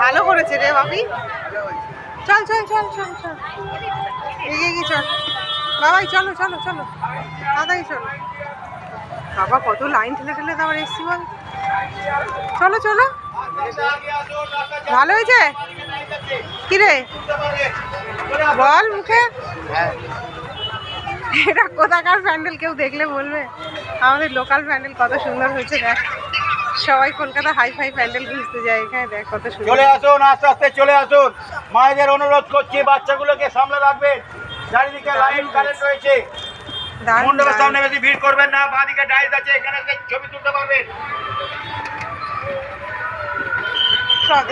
ভালো করেছে রে বাপি। চল চল চল চল চল এগিয়ে গিয়ে চল বাবাই, চলো চলো চলো দাদাই চলো। বাবা কত লাইন ঠেলে ঠেলে তো আবার এসছি বল। চলো চলো, ভালো হয়েছে কিরে বল মুখে। এটা কোথাকার প্যান্ডেল কেউ দেখলে বলবে। আমাদের লোকাল প্যান্ডেল কত সুন্দর হয়েছে দেখ। সবাই কলকাতা হাই ফাই প্যান্ডেল খুঁজতে যায়, এখানে দেখ কত সুন্দর। চলে আসুন, আস্তে আস্তে চলে আসুন। মায়েদের অনুরোধ করছি বাচ্চাগুলোকে সামলে রাখবেন। চারিদিকে লাইন কারেন্ট রয়েছে। মণ্ডপের সামনে বেশি ভিড় করবেন না। বাঁদিকে ডাইস আছে, এখানে ছবি তুলতে পারবেন। চল